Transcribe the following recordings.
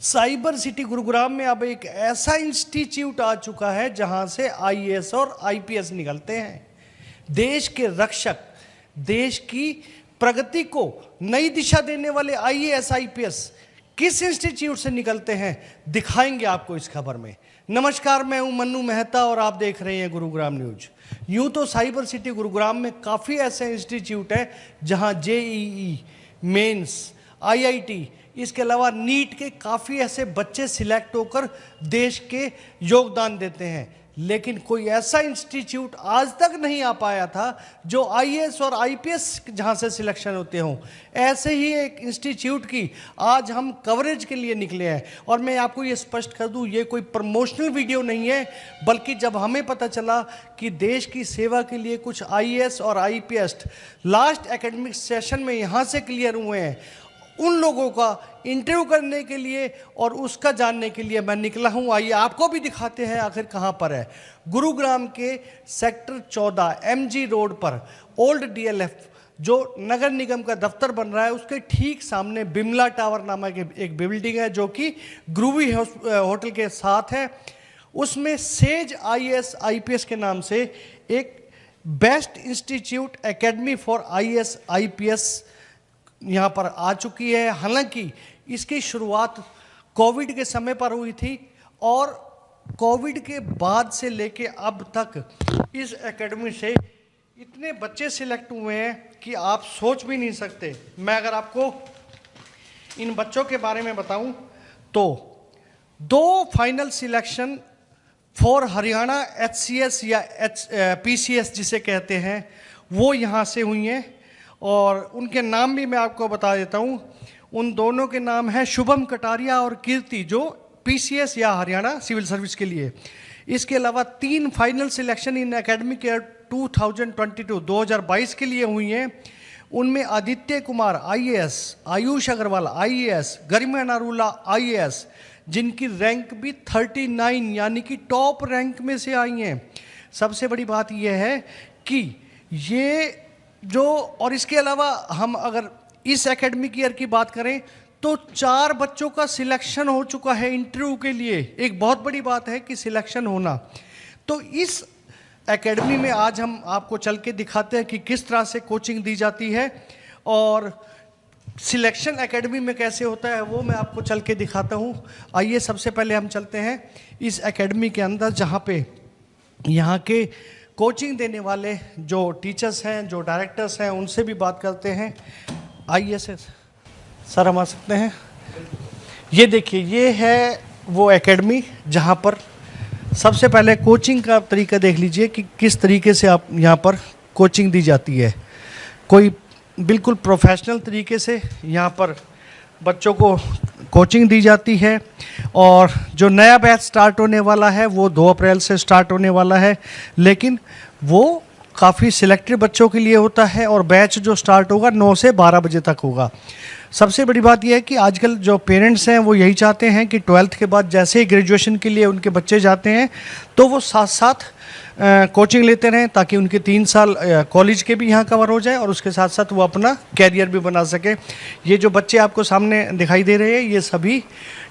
Cyber city Gurugram में अब एक ऐसा इंस्टीट्यूट आ चुका है जहां से आईएएस और आईपीएस निकलते हैं। देश के रक्षक, देश की प्रगति को नई दिशा देने वाले आईएएस आईपीएस किस इंस्टीट्यूट से निकलते हैं, दिखाएंगे आपको इस खबर में। नमस्कार, मैं हूं मन्नू मेहता और आप देख रहे हैं गुरुग्राम न्यूज। यूं तो साइबर सिटी गुरुग्राम में काफ़ी ऐसे इंस्टीट्यूट हैं जहां जेईई, मेंस, आईआईटी, इसके अलावा नीट के काफ़ी ऐसे बच्चे सिलेक्ट होकर देश के योगदान देते हैं, लेकिन कोई ऐसा इंस्टीट्यूट आज तक नहीं आ पाया था जो आईएएस और आईपीएस जहां से सिलेक्शन होते हों। ऐसे ही एक इंस्टीट्यूट की आज हम कवरेज के लिए निकले हैं और मैं आपको ये स्पष्ट कर दूं, ये कोई प्रमोशनल वीडियो नहीं है, बल्कि जब हमें पता चला कि देश की सेवा के लिए कुछ आईएएस और आईपीएस लास्ट एकेडमिक सेशन में यहाँ से क्लियर हुए हैं, उन लोगों का इंटरव्यू करने के लिए और उसका जानने के लिए मैं निकला हूं। आइए आपको भी दिखाते हैं आखिर कहां पर है। गुरुग्राम के सेक्टर 14 एमजी रोड पर ओल्ड डीएलएफ जो नगर निगम का दफ्तर बन रहा है, उसके ठीक सामने बिमला टावर नामक एक बिल्डिंग है जो कि ग्रूवी होटल के साथ है। उसमें सेज आईएएस आईपीएस के नाम से एक best institute academy for IAS IPS यहाँ पर आ चुकी है। हालांकि इसकी शुरुआत कोविड के समय पर हुई थी और कोविड के बाद से लेके अब तक इस एकेडमी से इतने बच्चे सिलेक्ट हुए हैं कि आप सोच भी नहीं सकते। मैं अगर आपको इन बच्चों के बारे में बताऊं तो 2 final selection for Haryana HCS या पीसीएस जिसे कहते हैं, वो यहाँ से हुई हैं और उनके नाम भी मैं आपको बता देता हूँ। उन दोनों के नाम हैं शुभम कटारिया और कीर्ति, जो पीसीएस या हरियाणा सिविल सर्विस के लिए। इसके अलावा 3 final selection in academic year 2022 के लिए हुई हैं। उनमें आदित्य कुमार आईएएस, आयुष अग्रवाल आईएएस, गरिमा नरूला आईएएस, जिनकी रैंक भी 39 यानी कि टॉप रैंक में से आई हैं। सबसे बड़ी बात यह है कि ये जो, और इसके अलावा हम अगर इस एकेडमिक ईयर की बात करें तो 4 बच्चों का सिलेक्शन हो चुका है इंटरव्यू के लिए। एक बहुत बड़ी बात है कि सिलेक्शन होना। तो इस एकेडमी में आज हम आपको चल के दिखाते हैं कि किस तरह से कोचिंग दी जाती है और सिलेक्शन एकेडमी में कैसे होता है, वो मैं आपको चल के दिखाता हूँ। आइए सबसे पहले हम चलते हैं इस एकेडमी के अंदर, जहाँ पे यहाँ के कोचिंग देने वाले जो टीचर्स हैं, जो डायरेक्टर्स हैं, उनसे भी बात करते हैं। आइए सर हम आ सकते हैं। ये देखिए, ये है वो एकेडमी जहाँ पर सबसे पहले कोचिंग का तरीका देख लीजिए कि किस तरीके से आप यहाँ पर कोचिंग दी जाती है। कोई बिल्कुल प्रोफेशनल तरीके से यहाँ पर बच्चों को कोचिंग दी जाती है और जो नया बैच स्टार्ट होने वाला है वो 2 अप्रैल से स्टार्ट होने वाला है, लेकिन वो काफ़ी सिलेक्टेड बच्चों के लिए होता है और बैच जो स्टार्ट होगा 9 से 12 बजे तक होगा। सबसे बड़ी बात यह है कि आजकल जो पेरेंट्स हैं वो यही चाहते हैं कि 12th के बाद जैसे ही ग्रेजुएशन के लिए उनके बच्चे जाते हैं तो वो साथ साथ कोचिंग लेते रहें, ताकि उनके 3 साल कॉलेज के भी यहाँ कवर हो जाए और उसके साथ साथ वो अपना कैरियर भी बना सके। ये जो बच्चे आपको सामने दिखाई दे रहे हैं, ये सभी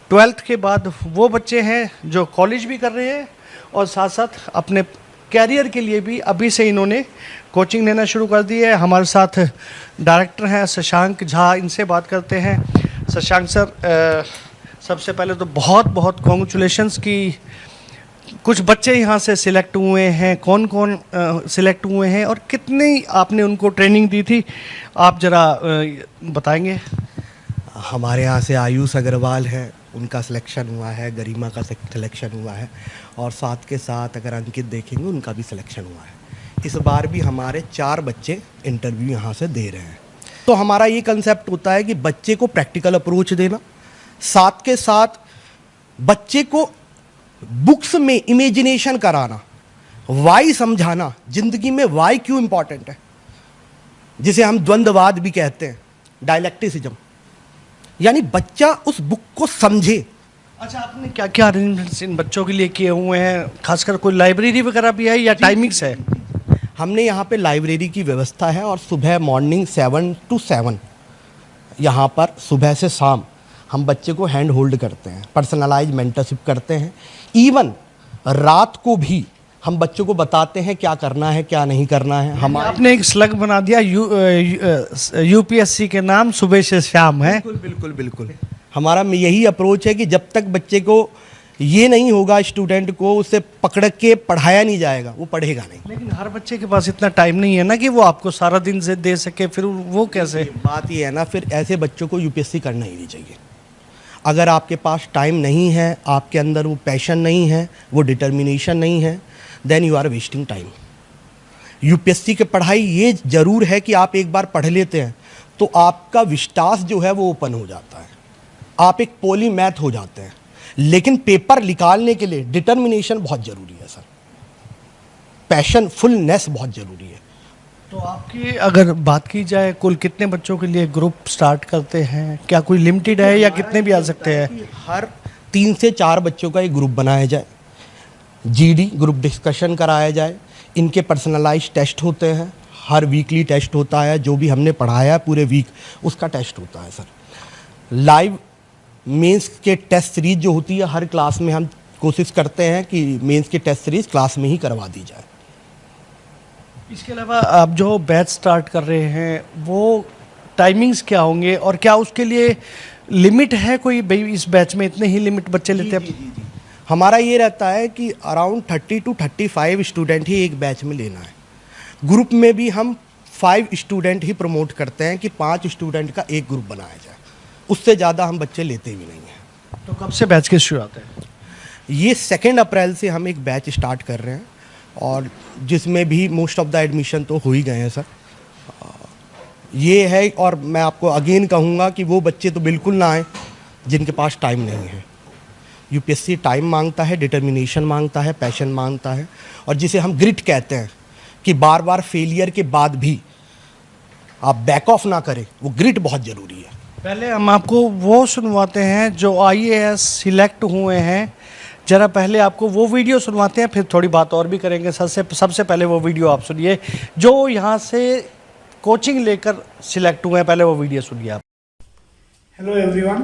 12th के बाद वो बच्चे हैं जो कॉलेज भी कर रहे हैं और साथ साथ अपने कैरियर के लिए भी अभी से इन्होंने कोचिंग लेना शुरू कर दी है। हमारे साथ डायरेक्टर हैं शशांक झा, इनसे बात करते हैं। शशांक सर, सबसे पहले तो बहुत बहुत कॉन्ग्रेचुलेशंस कि कुछ बच्चे यहाँ से सिलेक्ट हुए हैं। कौन कौन सिलेक्ट हुए हैं और कितनी आपने उनको ट्रेनिंग दी थी, आप ज़रा बताएंगे। हमारे यहाँ से आयुष अग्रवाल है, उनका सिलेक्शन हुआ है, गरिमा का सिलेक्शन हुआ है और साथ के साथ अगर अंकित देखेंगे उनका भी सिलेक्शन हुआ है। इस बार भी हमारे 4 बच्चे इंटरव्यू यहाँ से दे रहे हैं। तो हमारा ये कंसेप्ट होता है कि बच्चे को प्रैक्टिकल अप्रोच देना, साथ के साथ बच्चे को बुक्स में इमेजिनेशन कराना, वाई समझाना, ज़िंदगी में वाई क्यों इम्पॉर्टेंट है, जिसे हम द्वंद्ववाद भी कहते हैं, डायलेक्टिसिज्म, यानी बच्चा उस बुक को समझे। अच्छा, आपने क्या क्या अरेंजमेंट्स इन बच्चों के लिए किए हुए हैं? खासकर कोई लाइब्रेरी वगैरह भी है या टाइमिंग्स है? हमने यहाँ पे लाइब्रेरी की व्यवस्था है और सुबह मॉर्निंग 7 to 7 यहाँ पर सुबह से शाम हम बच्चे को हैंड होल्ड करते हैं, पर्सनलाइज मेंटरशिप करते हैं। इवन रात को भी हम बच्चों को बताते हैं क्या करना है क्या नहीं करना है। हम आपने एक स्लग बना दिया यूपीएससी के नाम सुबह से शाम है। बिल्कुल बिल्कुल बिल्कुल हमारा यही अप्रोच है कि जब तक बच्चे को ये नहीं होगा, स्टूडेंट को उसे पकड़ के पढ़ाया नहीं जाएगा, वो पढ़ेगा नहीं। लेकिन हर बच्चे के पास इतना टाइम नहीं है ना कि वो आपको सारा दिन से दे सके, फिर वो कैसे? बात ये है ना, फिर ऐसे बच्चों को यूपीएससी करना ही नहीं चाहिए। अगर आपके पास टाइम नहीं है, आपके अंदर वो पैशन नहीं है, वो डिटर्मिनेशन नहीं है, then you are wasting time. UPSC की पढ़ाई ये ज़रूर है कि आप एक बार पढ़ लेते हैं तो आपका विश्वास जो है वो ओपन हो जाता है, आप एक पॉलीमैथ हो जाते हैं। लेकिन पेपर निकालने के लिए डिटर्मिनेशन बहुत ज़रूरी है सर, पैशन फुलनेस बहुत ज़रूरी है। तो आपकी अगर बात की जाए, कुल कितने बच्चों के लिए ग्रुप स्टार्ट करते हैं? क्या कोई लिमिटेड है या कितने भी आ सकते हैं? हर 3 से 4 बच्चों का एक ग्रुप बनाया जाए, जीडी ग्रुप डिस्कशन कराया जाए, इनके पर्सनलाइज टेस्ट होते हैं, हर वीकली टेस्ट होता है, जो भी हमने पढ़ाया पूरे वीक उसका टेस्ट होता है सर। लाइव मेंस के टेस्ट सीरीज जो होती है हर क्लास में, हम कोशिश करते हैं कि मेंस की टेस्ट सीरीज क्लास में ही करवा दी जाए। इसके अलावा आप जो बैच स्टार्ट कर रहे हैं वो टाइमिंग्स क्या होंगे, और क्या उसके लिए लिमिट है कोई, भाई इस बैच में इतने ही लिमिट बच्चे लेते हैं? हमारा ये रहता है कि अराउंड 30 to 35 स्टूडेंट ही एक बैच में लेना है। ग्रुप में भी हम 5 स्टूडेंट ही प्रमोट करते हैं कि 5 स्टूडेंट का एक ग्रुप बनाया जाए, उससे ज़्यादा हम बच्चे लेते भी नहीं हैं। तो कब से बैच की शुरुआत है? ये 2 अप्रैल से हम एक बैच स्टार्ट कर रहे हैं, और जिसमें भी मोस्ट ऑफ द एडमिशन तो हो ही गए हैं सर। ये है, और मैं आपको अगेन कहूँगा कि वो बच्चे तो बिल्कुल ना आए जिनके पास टाइम नहीं है। यूपीएससी टाइम मांगता है, डिटर्मिनेशन मांगता है, पैशन मांगता है, और जिसे हम ग्रिट कहते हैं कि बार बार फेलियर के बाद भी आप बैक ऑफ ना करें, वो ग्रिट बहुत ज़रूरी है। पहले हम आपको वो सुनवाते हैं जो आईएएस सिलेक्ट हुए हैं, जरा पहले आपको वो वीडियो सुनवाते हैं, फिर थोड़ी बात और भी करेंगे। सबसे पहले वो वीडियो आप सुनिए जो यहाँ से कोचिंग लेकर सिलेक्ट हुए हैं, पहले वो वीडियो सुनिए आप। Hello everyone,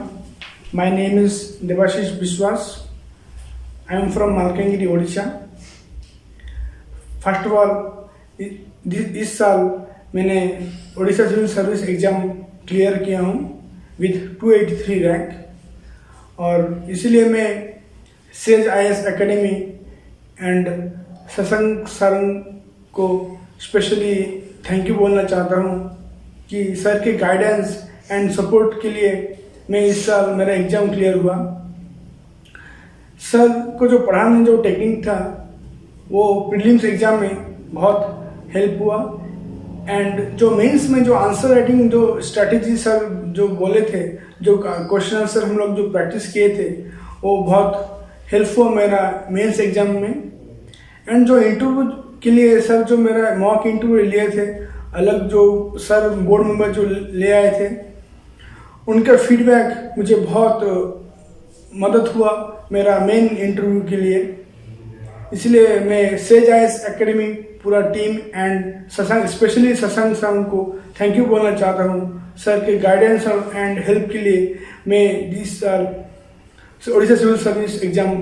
my name is Devashish Biswas. I am from Malkangiri, Odisha. First of all, इस साल मैंने Odisha civil service exam clear किया हूँ विद 283 रैंक, और इसीलिए मैं Sage IAS academy and Shashank sir को स्पेशली थैंक यू बोलना चाहता हूँ कि सर के गाइडेंस एंड सपोर्ट के लिए मैं इस साल मेरा एग्ज़ाम क्लियर हुआ। सर को जो पढ़ाने जो टेक्निक था वो प्रीलिम्स एग्ज़ाम में बहुत हेल्प हुआ, एंड जो मेंस में जो आंसर राइटिंग जो स्ट्रैटेजी सर जो बोले थे, जो क्वेश्चन आंसर हम लोग जो प्रैक्टिस किए थे, वो बहुत हेल्प हुआ मेरा मेंस एग्ज़ाम में। एंड जो इंटरव्यू के लिए सर जो मेरा मॉक इंटरव्यू लिए थे, अलग जो सर बोर्ड मेंबर जो ले आए थे, उनका फीडबैक मुझे बहुत मदद हुआ मेरा मेन इंटरव्यू के लिए। इसलिए मैं सेज आईएएस एकेडमी पूरा team and Shashank, specially Shashank sir को थैंक यू बोलना चाहता हूँ। सर के गाइडेंस एंड हेल्प के लिए मैं इस साल Odisha civil service exam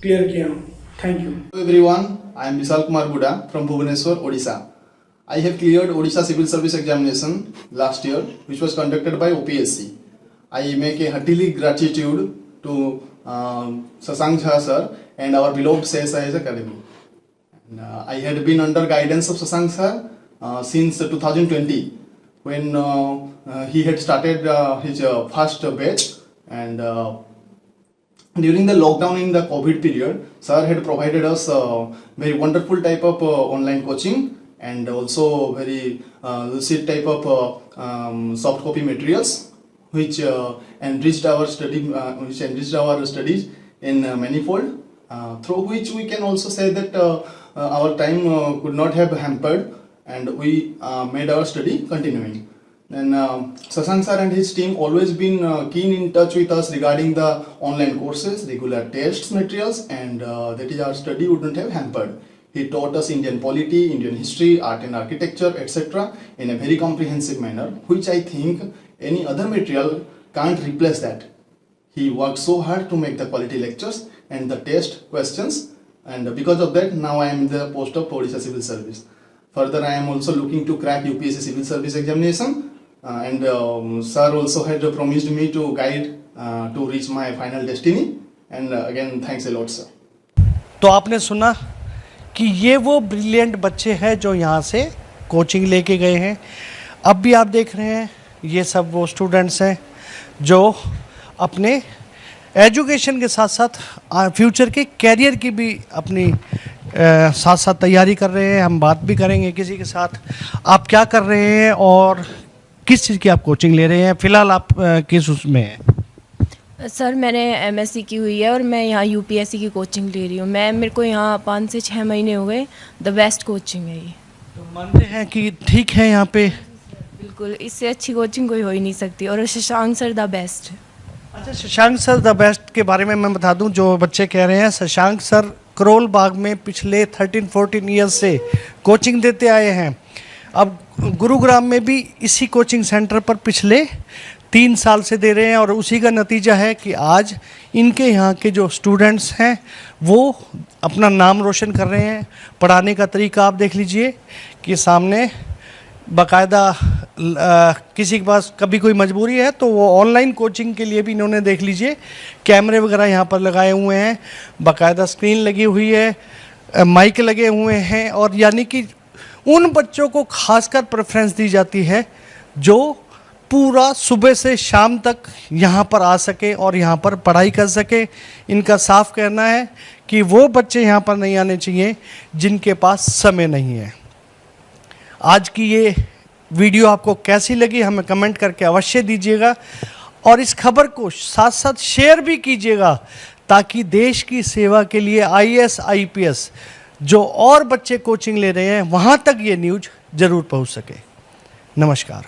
clear किया हूँ। Thank you. Hello everyone, I am Vishal Kumar Buda from Bhubaneswar, Odisha. I have cleared Odisha Civil Service Examination last year, which was conducted by OPSC. I make a heartily gratitude to Shashank Jha sir and our beloved CSIS Academy. And, I had been under guidance of Shashank sir since 2020 when he had started his first batch, and during the lockdown in the COVID period, sir had provided us very wonderful type of online coaching, and also very lucid type of soft copy materials, which enriched our studies in manifold, through which we can also say that our time could not have hampered, and we made our study continuing. And Shashank sir and his team always been keen in touch with us regarding the online courses, regular tests, materials, and that is our study wouldn't have hampered. He taught us Indian polity, Indian history, art and architecture, etc. in a very comprehensive manner, which I think any other material can't replace that. He worked so hard to make the quality lectures and the test questions, and because of that, now I am in the post of Odisha Civil Service. Further, I am also looking to crack UPSC Civil Service examination, and sir also had promised me to guide to reach my final destiny. And again, thanks a lot, sir. तो आपने सुना कि ये वो brilliant बच्चे हैं जो यहाँ से कोचिंग लेके गए हैं। अब भी आप देख रहे हैं ये सब वो स्टूडेंट्स हैं जो अपने एजुकेशन के साथ साथ फ्यूचर के कैरियर की भी अपनी साथ साथ तैयारी कर रहे हैं। हम बात भी करेंगे किसी के साथ, आप क्या कर रहे हैं और किस चीज़ की आप कोचिंग ले रहे हैं, फ़िलहाल आप किस उसमें हैं? सर मैंने एमएससी की हुई है और मैं यहाँ यूपीएससी की कोचिंग ले रही हूँ। मेरे को यहाँ 5 से 6 महीने हो गए। द बेस्ट कोचिंग है ये। तो मानते हैं कि ठीक है यहाँ पे? बिल्कुल, इससे अच्छी कोचिंग कोई हो ही नहीं सकती। और शशांक सर द बेस्ट। अच्छा, शशांक सर द बेस्ट के बारे में मैं बता दूं, जो बच्चे कह रहे हैं, शशांक सर करोल बाग में पिछले 13-14 ईयर्स से कोचिंग देते आए हैं। अब गुरुग्राम में भी इसी कोचिंग सेंटर पर पिछले 3 साल से दे रहे हैं और उसी का नतीजा है कि आज इनके यहाँ के जो स्टूडेंट्स हैं वो अपना नाम रोशन कर रहे हैं। पढ़ाने का तरीका आप देख लीजिए कि सामने बाकायदा किसी के पास कभी कोई मजबूरी है तो वो ऑनलाइन कोचिंग के लिए भी इन्होंने देख लीजिए कैमरे वगैरह यहाँ पर लगाए हुए हैं, बाकायदा स्क्रीन लगी हुई है, माइक लगे हुए हैं। और यानी कि उन बच्चों को खासकर प्रेफरेंस दी जाती है जो पूरा सुबह से शाम तक यहाँ पर आ सके और यहाँ पर पढ़ाई कर सके। इनका साफ कहना है कि वो बच्चे यहाँ पर नहीं आने चाहिए जिनके पास समय नहीं है। आज की ये वीडियो आपको कैसी लगी हमें कमेंट करके अवश्य दीजिएगा और इस खबर को साथ साथ शेयर भी कीजिएगा ताकि देश की सेवा के लिए आईएएस आईपीएस जो और बच्चे कोचिंग ले रहे हैं वहाँ तक ये न्यूज़ ज़रूर पहुँच सके। नमस्कार।